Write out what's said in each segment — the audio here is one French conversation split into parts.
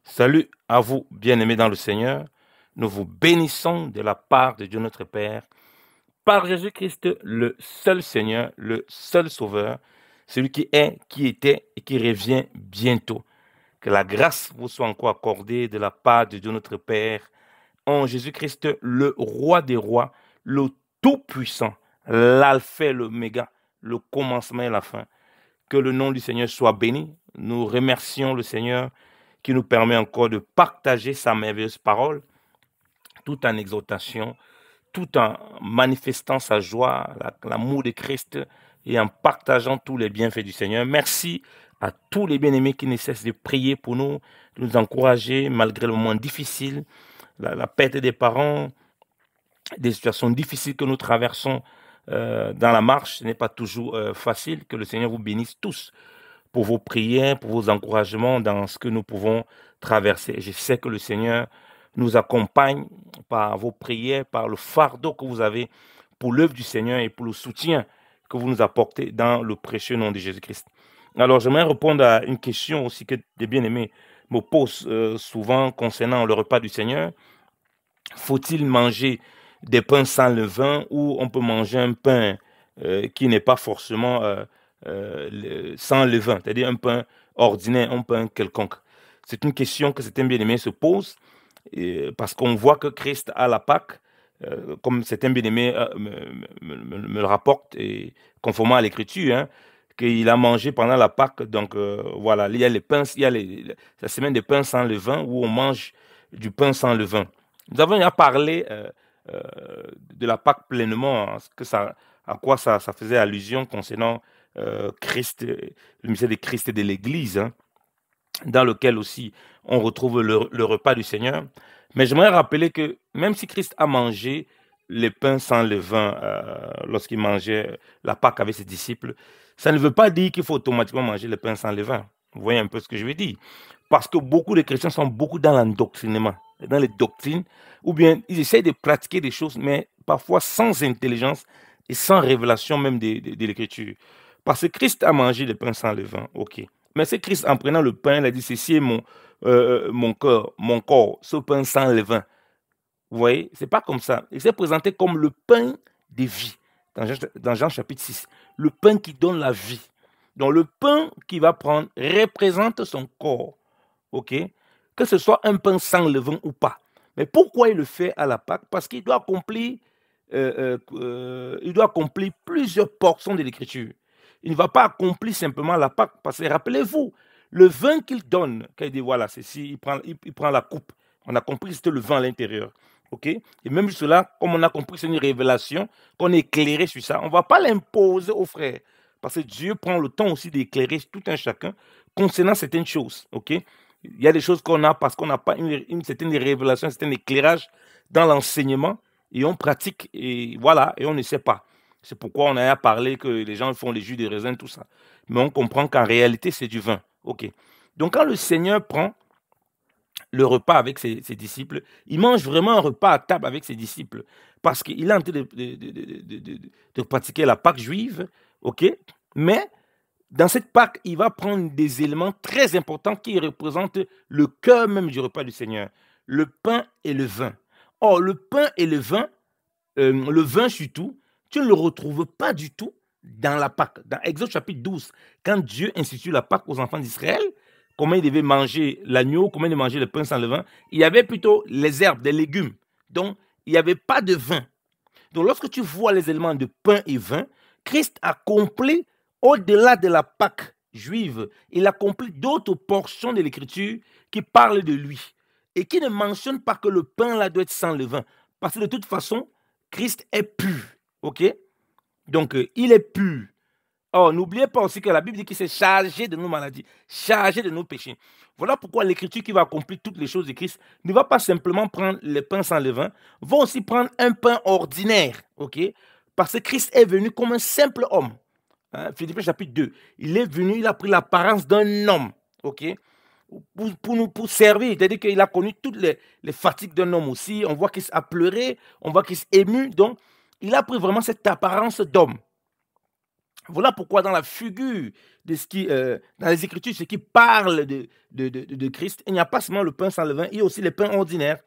Salut à vous, bien-aimés dans le Seigneur. Nous vous bénissons de la part de Dieu notre Père, par Jésus-Christ, le seul Seigneur, le seul Sauveur, celui qui est, qui était et qui revient bientôt. Que la grâce vous soit encore accordée de la part de Dieu notre Père, en Jésus-Christ, le roi des rois, le tout-puissant, l'alpha et l'oméga, le commencement et la fin. Que le nom du Seigneur soit béni. Nous remercions le Seigneur qui nous permet encore de partager sa merveilleuse parole, tout en exaltation, tout en manifestant sa joie, l'amour de Christ et en partageant tous les bienfaits du Seigneur. Merci à tous les bien-aimés qui ne cessent de prier pour nous, de nous encourager malgré le moment difficile, la perte des parents, des situations difficiles que nous traversons dans la marche. Ce n'est pas toujours facile. Que le Seigneur vous bénisse tous pour vos prières, pour vos encouragements dans ce que nous pouvons traverser. Je sais que le Seigneur nous accompagne par vos prières, par le fardeau que vous avez pour l'œuvre du Seigneur et pour le soutien que vous nous apportez dans le précieux nom de Jésus-Christ. Alors, j'aimerais répondre à une question aussi que des bien-aimés me posent souvent concernant le repas du Seigneur. Faut-il manger des pains sans levain ou on peut manger un pain qui n'est pas forcément sans levain, c'est-à-dire un pain ordinaire, un pain quelconque? C'est une question que certains bien-aimés se posent parce qu'on voit que Christ à la Pâque, comme certains bien-aimés me le rapportent, et conformément à l'Écriture, hein, qu'il a mangé pendant la Pâque. Donc voilà, il y a les pains, il y a la semaine des pains sans levain où on mange du pain sans levain. Nous avons déjà parlé euh, de la Pâque pleinement, hein, à quoi ça faisait allusion concernant Christ, le mystère de Christ et de l'Église, hein, dans lequel aussi on retrouve le repas du Seigneur. Mais j'aimerais rappeler que même si Christ a mangé les pains sans levain lorsqu'il mangeait la Pâque avec ses disciples, ça ne veut pas dire qu'il faut automatiquement manger les pains sans levain. Vous voyez un peu ce que je veux dire? Parce que beaucoup de chrétiens sont beaucoup dans l'endoctrinement, dans les doctrines, ou bien ils essayent de pratiquer des choses, mais parfois sans intelligence et sans révélation même de l'Écriture. Parce que Christ a mangé le pain sans levain, ok. Mais c'est Christ, en prenant le pain, il a dit, ceci est mon cœur, mon corps, ce pain sans levain. Vous voyez, c'est pas comme ça. Il s'est présenté comme le pain de vie, dans Jean chapitre 6. Le pain qui donne la vie. Donc le pain qu'il va prendre représente son corps, ok? Que ce soit un pain sans levain ou pas. Mais pourquoi il le fait à la Pâque? Parce il doit accomplir plusieurs portions de l'Écriture. Il ne va pas accomplir simplement la Pâque. Parce que rappelez-vous, le vin qu'il donne, quand il dit voilà, ceci, il prend la coupe. On a compris que c'était le vin à l'intérieur. Ok? Et même cela, comme on a compris, c'est une révélation, qu'on est éclairé sur ça. On ne va pas l'imposer aux frères. Parce que Dieu prend le temps aussi d'éclairer tout un chacun concernant certaines choses. Ok? Il y a des choses qu'on a parce qu'on n'a pas une certaine révélation, un certain éclairage dans l'enseignement et on pratique et voilà, et on ne sait pas. C'est pourquoi on a parlé que les gens font les jus de raisin, tout ça. Mais on comprend qu'en réalité, c'est du vin. Ok. Donc quand le Seigneur prend le repas avec ses disciples, il mange vraiment un repas à table avec ses disciples parce qu'il est en train de pratiquer la Pâque juive, ok? Mais dans cette Pâque, il va prendre des éléments très importants qui représentent le cœur même du repas du Seigneur, le pain et le vin. Or, le pain et le vin surtout, tu ne le retrouves pas du tout dans la Pâque. Dans Exode chapitre 12, quand Dieu institue la Pâque aux enfants d'Israël, comment ils devaient manger l'agneau, comment ils devaient manger le pain sans levain, il y avait plutôt les herbes, des légumes. Donc, il n'y avait pas de vin. Donc, lorsque tu vois les éléments de pain et vin, Christ accomplit au-delà de la Pâque juive, il accomplit d'autres portions de l'Écriture qui parlent de lui et qui ne mentionnent pas que le pain là doit être sans levain. Parce que de toute façon, Christ est pur. Ok? Donc, il est pur. Oh, n'oubliez pas aussi que la Bible dit qu'il s'est chargé de nos maladies, chargé de nos péchés. Voilà pourquoi l'Écriture qui va accomplir toutes les choses de Christ ne va pas simplement prendre le pain sans levain, va aussi prendre un pain ordinaire, ok? Parce que Christ est venu comme un simple homme. Hein? Philippiens chapitre 2. Il est venu, il a pris l'apparence d'un homme, ok? Pour servir, c'est-à-dire qu'il a connu toutes les fatigues d'un homme aussi. On voit qu'il a pleuré, on voit qu'il s'est ému. Donc, il a pris vraiment cette apparence d'homme. Voilà pourquoi dans la figure de ce qui, dans les Écritures, ce qui parle de Christ, il n'y a pas seulement le pain sans levain, il y a aussi les pains ordinaires.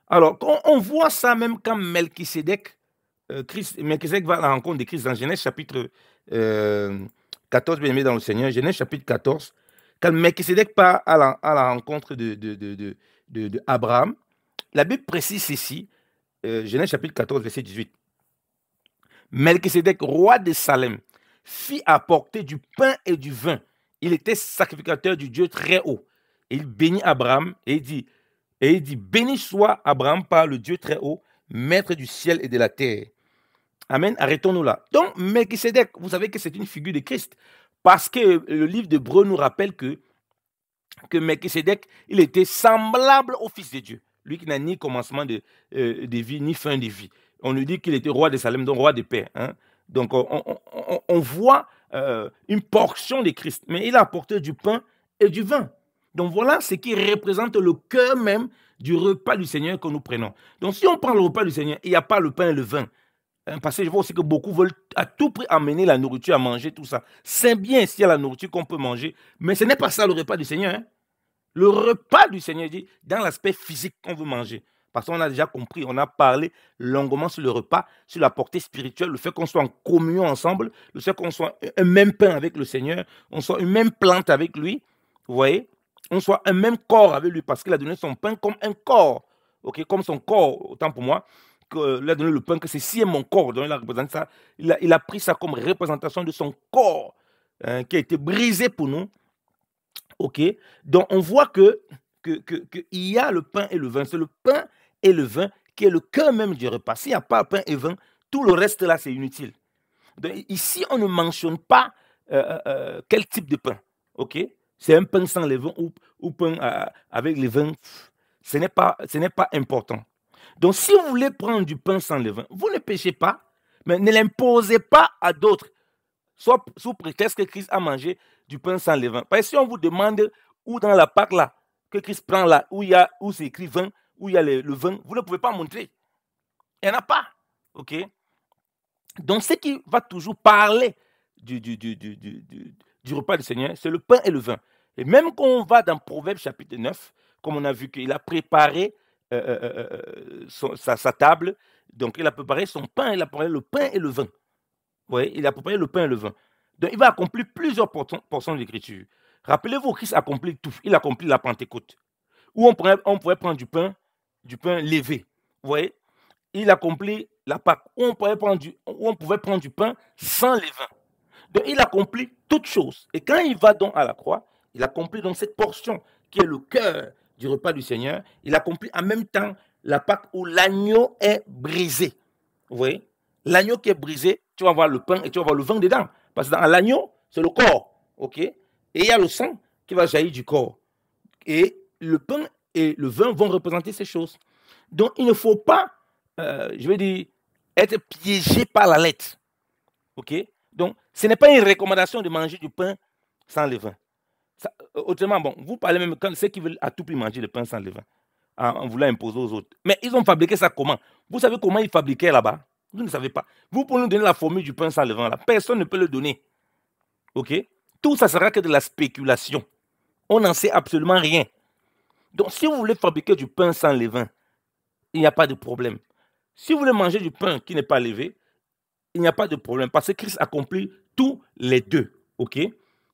Alors, on voit ça même quand Melchisédek, Melchisédek va à la rencontre de Christ dans Genèse chapitre 14, bien aimé dans le Seigneur, Genèse chapitre 14, quand Melchisédek part à la rencontre de Abraham, la Bible précise ceci, Genèse chapitre 14, verset 18. Melchisédek, roi de Salem, fit apporter du pain et du vin. Il était sacrificateur du Dieu très haut. Et il bénit Abraham et il dit, béni soit Abraham par le Dieu très haut, maître du ciel et de la terre. Amen, arrêtons-nous là. Donc, Melchisédek, vous savez que c'est une figure de Christ. Parce que le livre d'Hébreux nous rappelle que Melchisédek, il était semblable au Fils de Dieu. Lui qui n'a ni commencement de vie, ni fin de vie. On nous dit qu'il était roi de Salem, donc roi de paix. Hein? Donc, on voit une portion de Christ. Mais il a apporté du pain et du vin. Donc, voilà ce qui représente le cœur même du repas du Seigneur que nous prenons. Donc, si on prend le repas du Seigneur, il n'y a pas le pain et le vin. Parce que je vois aussi que beaucoup veulent à tout prix amener la nourriture à manger, tout ça. C'est bien s'il y a la nourriture qu'on peut manger, mais ce n'est pas ça le repas du Seigneur. Hein? Le repas du Seigneur dit dans l'aspect physique qu'on veut manger. Parce qu'on a déjà compris, on a parlé longuement sur le repas, sur la portée spirituelle, le fait qu'on soit en communion ensemble, le fait qu'on soit un même pain avec le Seigneur, on soit une même plante avec lui, vous voyez, on soit un même corps avec lui parce qu'il a donné son pain comme un corps, ok, comme son corps, autant pour moi, qu'il a donné le pain, que ceci est mon corps, donc il a pris ça comme représentation de son corps qui a été brisé pour nous. Ok, donc on voit que y a le pain et le vin. C'est le pain et le vin qui est le cœur même du repas. S'il n'y a pas pain et vin, tout le reste là, c'est inutile. Donc, ici, on ne mentionne pas quel type de pain. Ok, c'est un pain sans levain ou pain avec les vins. Ce n'est pas important. Donc, si vous voulez prendre du pain sans levain, vous ne péchez pas, mais ne l'imposez pas à d'autres. Soit sous prétexte que Christ a mangé du pain sans levain. Parce que si on vous demande où dans la Pâque là, que Christ prend là, où c'est écrit vin, où il y a le vin, vous ne pouvez pas montrer. Il n'y en a pas. Ok? Donc, ce qui va toujours parler du repas du Seigneur, c'est le pain et le vin. Et même quand on va dans Proverbes chapitre 9, comme on a vu qu'il a préparé sa table, donc il a préparé son pain, il a préparé le pain et le vin. Oui, il a préparé le pain et le vin. Donc, il va accomplir plusieurs portions de l'écriture. Rappelez-vous, Christ accomplit tout. Il accomplit la Pentecôte. Où on pourrait prendre du pain levé. Vous voyez? Il accomplit la Pâque. Où on pouvait prendre du pain sans levain. Donc, il accomplit toutes choses. Et quand il va donc à la croix, il accomplit donc cette portion qui est le cœur du repas du Seigneur. Il accomplit en même temps la Pâque où l'agneau est brisé. Vous voyez? L'agneau qui est brisé, tu vas voir le pain et tu vas voir le vin dedans. Parce que dans l'agneau, c'est le corps. Ok? Et il y a le sang qui va jaillir du corps. Et le pain et le vin vont représenter ces choses. Donc, il ne faut pas, je vais dire, être piégé par la lettre. Ok? Donc, ce n'est pas une recommandation de manger du pain sans levain. Autrement, bon, vous parlez même quand ceux qui veulent à tout prix manger le pain sans levain, en voulant imposer aux autres. Mais ils ont fabriqué ça comment? Vous savez comment ils fabriquaient là-bas? Vous ne savez pas. Vous pouvez nous donner la formule du pain sans levain. Là. Personne ne peut le donner. OK? Tout ça sera que de la spéculation. On n'en sait absolument rien. Donc, si vous voulez fabriquer du pain sans levain, il n'y a pas de problème. Si vous voulez manger du pain qui n'est pas levé, il n'y a pas de problème. Parce que Christ accomplit tous les deux. OK?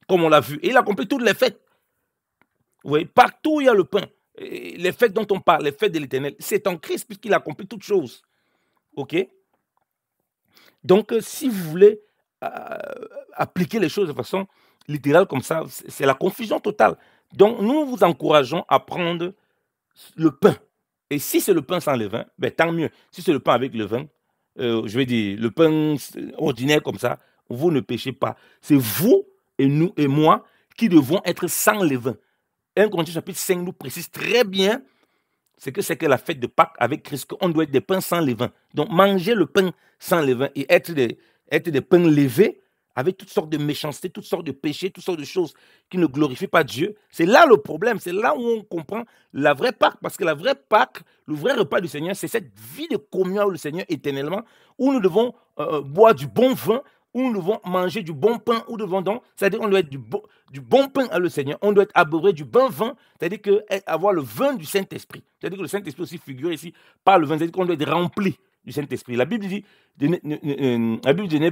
Comme on l'a vu. Et il accomplit toutes les fêtes. Vous voyez? Partout où il y a le pain, les fêtes dont on parle, les fêtes de l'Éternel, c'est en Christ puisqu'il accomplit toutes choses. OK? Donc, si vous voulez appliquer les choses de façon littérale comme ça, c'est la confusion totale. Donc, nous vous encourageons à prendre le pain. Et si c'est le pain sans levain, ben, tant mieux. Si c'est le pain avec le vin, je vais dire, le pain ordinaire comme ça, vous ne péchez pas. C'est vous et nous et moi qui devons être sans levain. 1 Corinthiens chapitre 5 nous précise très bien ce que c'est que la fête de Pâques avec Christ, qu'on doit être des pains sans levain. Donc, manger le pain sans levain et être des pains levés avec toutes sortes de méchancetés, toutes sortes de péchés, toutes sortes de choses qui ne glorifient pas Dieu, c'est là le problème, c'est là où on comprend la vraie Pâque, parce que la vraie Pâque, le vrai repas du Seigneur, c'est cette vie de communion avec le Seigneur éternellement, où nous devons boire du bon vin, où nous devons manger du bon pain, où nous devons donc, c'est-à-dire qu'on doit être du bon pain à le Seigneur, on doit être abreuvé du bon vin, c'est-à-dire avoir le vin du Saint-Esprit. C'est-à-dire que le Saint-Esprit aussi figure ici par le vin, c'est-à-dire qu'on doit être rempli du Saint-Esprit. La Bible dit de ne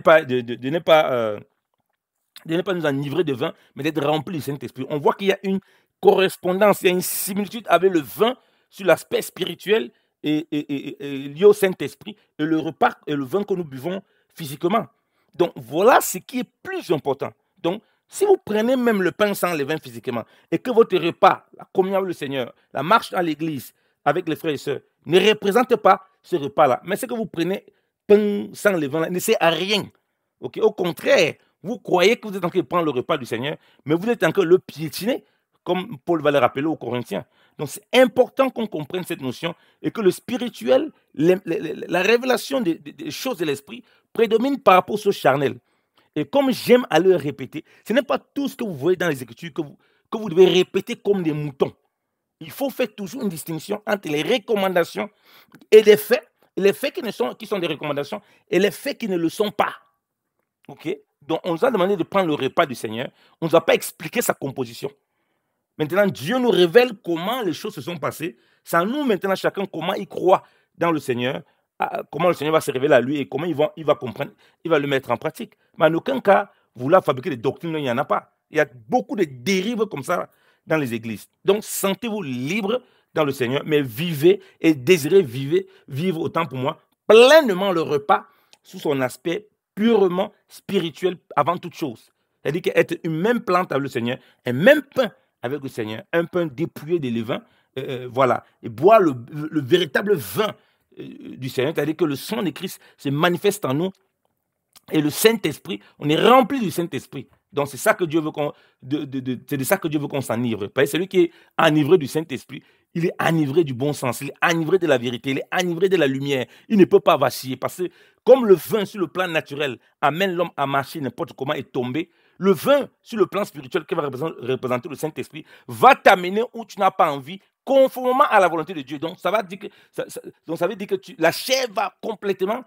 pas nous enivrer de vin, mais d'être rempli du Saint-Esprit. On voit qu'il y a une correspondance, il y a une similitude avec le vin sur l'aspect spirituel et lié au Saint-Esprit et le repas et le vin que nous buvons physiquement. Donc voilà ce qui est plus important. Donc si vous prenez même le pain sans levain physiquement et que votre repas, la communion avec le Seigneur, la marche à l'église avec les frères et sœurs ne représente pas ce repas-là, mais ce que vous prenez pain sans levain ne sert à rien. Okay? Au contraire, vous croyez que vous êtes en train de prendre le repas du Seigneur, mais vous êtes en train de le piétiner, comme Paul va le rappeler aux Corinthiens. Donc c'est important qu'on comprenne cette notion et que le spirituel, la révélation des choses de l'esprit prédomine par rapport aux choses charnelles. Et comme j'aime à le répéter, ce n'est pas tout ce que vous voyez dans les Écritures que vous devez répéter comme des moutons. Il faut faire toujours une distinction entre les recommandations et les faits qui sont des recommandations et les faits qui ne le sont pas. Ok? Donc, on nous a demandé de prendre le repas du Seigneur. On ne nous a pas expliqué sa composition. Maintenant, Dieu nous révèle comment les choses se sont passées. C'est à nous, maintenant, chacun, comment il croit dans le Seigneur, comment le Seigneur va se révéler à lui et comment il va comprendre, il va le mettre en pratique. Mais en aucun cas, vouloir fabriquer des doctrines, il n'y en a pas. Il y a beaucoup de dérives comme ça dans les églises. Donc, sentez-vous libre dans le Seigneur, mais vivez et désirez vivre autant pour moi, pleinement le repas sous son aspect purement spirituel avant toute chose. C'est-à-dire qu'être une même plante avec le Seigneur, un même pain avec le Seigneur, un pain dépouillé de levain, voilà, et boire le véritable vin du Seigneur, c'est-à-dire que le sang de Christ se manifeste en nous et le Saint-Esprit, on est rempli du Saint-Esprit. Donc c'est ça que Dieu veut c'est de ça que Dieu veut qu'on s'enivre. Parce que celui qui est enivré du Saint-Esprit, il est enivré du bon sens, il est enivré de la vérité, il est enivré de la lumière. Il ne peut pas vaciller parce que comme le vin sur le plan naturel amène l'homme à marcher n'importe comment et tomber, le vin sur le plan spirituel qui va représenter le Saint-Esprit va t'amener où tu n'as pas envie, conformément à la volonté de Dieu. Donc ça veut dire que la chair va complètement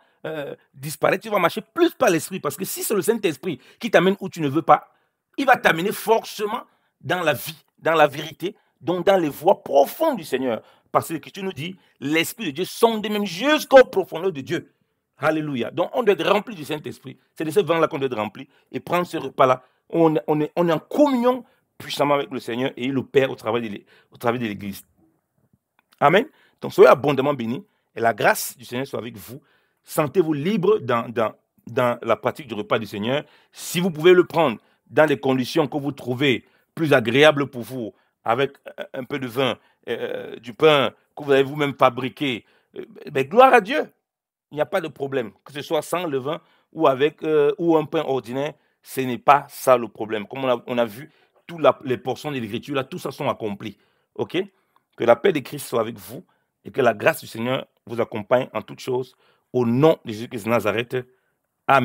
disparaître, tu vas marcher plus par l'esprit, parce que si c'est le Saint-Esprit qui t'amène où tu ne veux pas, il va t'amener forcément dans la vie, dans la vérité, donc dans les voies profondes du Seigneur. Parce que l'Écriture nous dit, l'Esprit de Dieu sonde même jusqu'aux profondeurs de Dieu. Alléluia. Donc on doit être rempli du Saint-Esprit. C'est de ce vin-là qu'on doit être rempli et prendre ce repas-là. On est en communion puissamment avec le Seigneur et il le Père au travers de l'Église. Amen. Donc soyez abondamment bénis et la grâce du Seigneur soit avec vous. Sentez-vous libre dans la pratique du repas du Seigneur. Si vous pouvez le prendre dans les conditions que vous trouvez plus agréables pour vous, avec un peu de vin, du pain que vous avez vous-même fabriqué, gloire à Dieu. Il n'y a pas de problème. Que ce soit sans levain ou avec ou un pain ordinaire, ce n'est pas ça le problème. Comme on a vu, toutes les portions de l'Écriture, là, tout ça sont accomplis. OK? Que la paix de Christ soit avec vous et que la grâce du Seigneur vous accompagne en toutes choses. Au nom de Jésus-Christ de Nazareth. Amen.